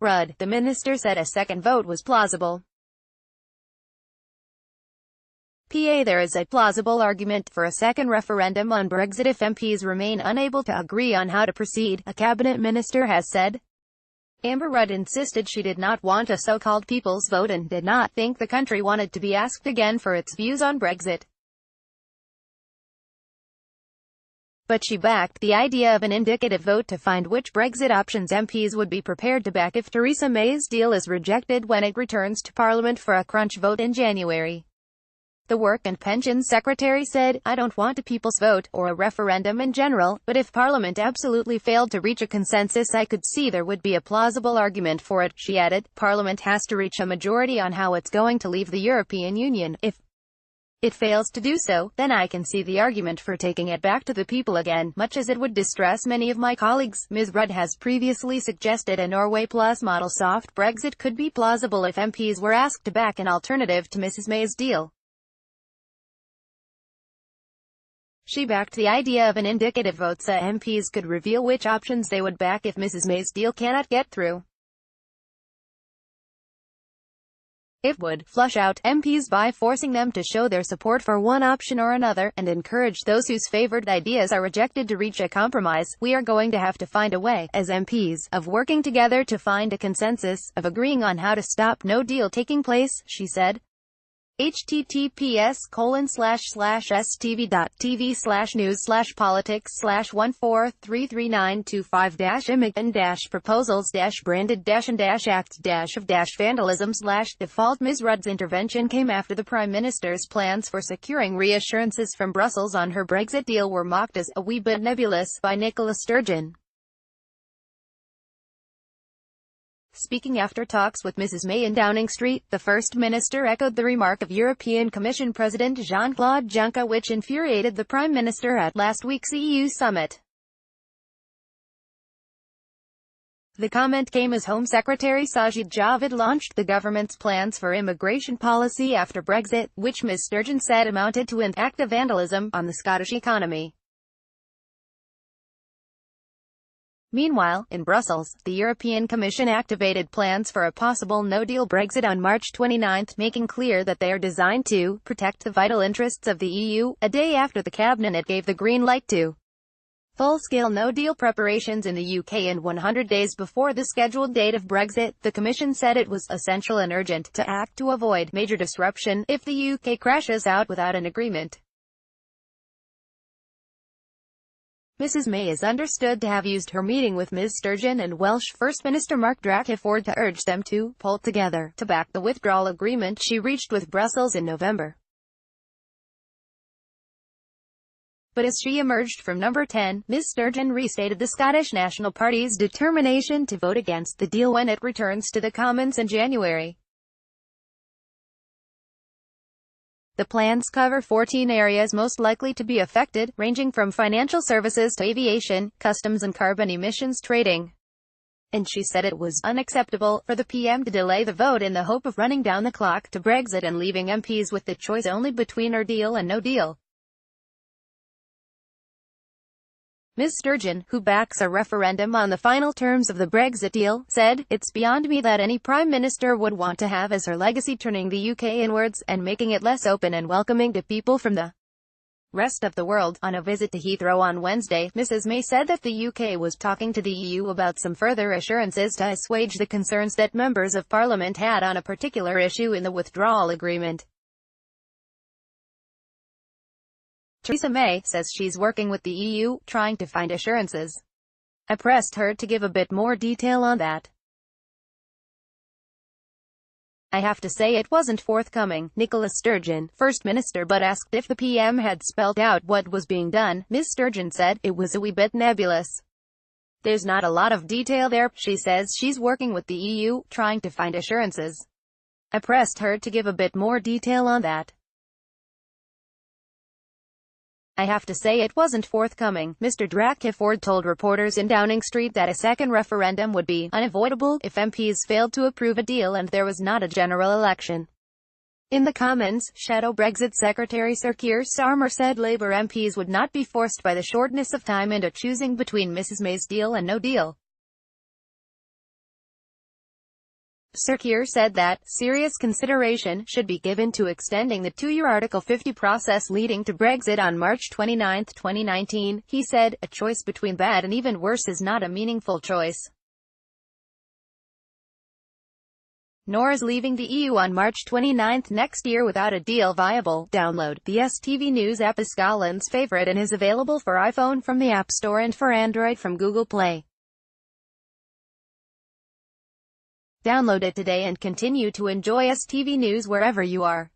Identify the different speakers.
Speaker 1: Rudd, the minister, said a second vote was plausible. There is a plausible argument for a second referendum on Brexit if MPs remain unable to agree on how to proceed, a cabinet minister has said. Amber Rudd insisted she did not want a so-called people's vote and did not think the country wanted to be asked again for its views on Brexit. But she backed the idea of an indicative vote to find which Brexit options MPs would be prepared to back if Theresa May's deal is rejected when it returns to Parliament for a crunch vote in January. The Work and Pensions Secretary said, "I don't want a people's vote, or a referendum in general, but if Parliament absolutely failed to reach a consensus I could see there would be a plausible argument for it." She added, "Parliament has to reach a majority on how it's going to leave the European Union. If it fails to do so, then I can see the argument for taking it back to the people again, much as it would distress many of my colleagues." Ms. Rudd has previously suggested a Norway Plus model soft Brexit could be plausible if MPs were asked to back an alternative to Mrs. May's deal. She backed the idea of an indicative vote so MPs could reveal which options they would back if Mrs. May's deal cannot get through. It would flush out MPs by forcing them to show their support for one option or another, and encourage those whose favored ideas are rejected to reach a compromise. "We are going to have to find a way, as MPs, of working together to find a consensus, of agreeing on how to stop no deal taking place," she said. https://stv.tv/news/politics/1433925-imig-and-branded-and-act-of-vandalism/default. Ms. Rudd's intervention came after the Prime Minister's plans for securing reassurances from Brussels on her Brexit deal were mocked as "a wee bit nebulous" by Nicola Sturgeon. Speaking after talks with Mrs. May in Downing Street, the First Minister echoed the remark of European Commission President Jean-Claude Juncker which infuriated the Prime Minister at last week's EU summit. The comment came as Home Secretary Sajid Javid launched the government's plans for immigration policy after Brexit, which Ms. Sturgeon said amounted to an act of vandalism on the Scottish economy. Meanwhile, in Brussels, the European Commission activated plans for a possible no-deal Brexit on March 29, making clear that they are designed to protect the vital interests of the EU, a day after the Cabinet gave the green light to full-scale no-deal preparations in the UK and 100 days before the scheduled date of Brexit. The Commission said it was essential and urgent to act to avoid major disruption if the UK crashes out without an agreement. Mrs. May is understood to have used her meeting with Ms. Sturgeon and Welsh First Minister Mark Drakeford to urge them to pull together to back the withdrawal agreement she reached with Brussels in November. But as she emerged from number 10, Ms. Sturgeon restated the Scottish National Party's determination to vote against the deal when it returns to the Commons in January. The plans cover 14 areas most likely to be affected, ranging from financial services to aviation, customs and carbon emissions trading. And she said it was unacceptable for the PM to delay the vote in the hope of running down the clock to Brexit and leaving MPs with the choice only between or deal and no deal. Ms. Sturgeon, who backs a referendum on the final terms of the Brexit deal, said, "It's beyond me that any Prime Minister would want to have as her legacy turning the UK inwards, and making it less open and welcoming to people from the rest of the world." On a visit to Heathrow on Wednesday, Mrs. May said that the UK was talking to the EU about some further assurances to assuage the concerns that members of Parliament had on a particular issue in the withdrawal agreement. Theresa May says she's working with the EU, trying to find assurances. I pressed her to give a bit more detail on that. I have to say it wasn't forthcoming. Nicola Sturgeon, First Minister, but asked if the PM had spelled out what was being done. Ms. Sturgeon said, "It was a wee bit nebulous. There's not a lot of detail there." She says she's working with the EU, trying to find assurances. I pressed her to give a bit more detail on that. I have to say it wasn't forthcoming. Mr. Drakeford told reporters in Downing Street that a second referendum would be unavoidable if MPs failed to approve a deal and there was not a general election. In the Commons, Shadow Brexit Secretary Sir Keir Starmer said Labour MPs would not be forced by the shortness of time into choosing between Mrs. May's deal and no deal. Sirkier said that serious consideration should be given to extending the two-year Article 50 process leading to Brexit on March 29, 2019. He said, "A choice between bad and even worse is not a meaningful choice. Nor is leaving the EU on March 29 next year without a deal viable." Download the STV News app is Scotland's favourite and is available for iPhone from the App Store and for Android from Google Play. Download it today and continue to enjoy STV News wherever you are.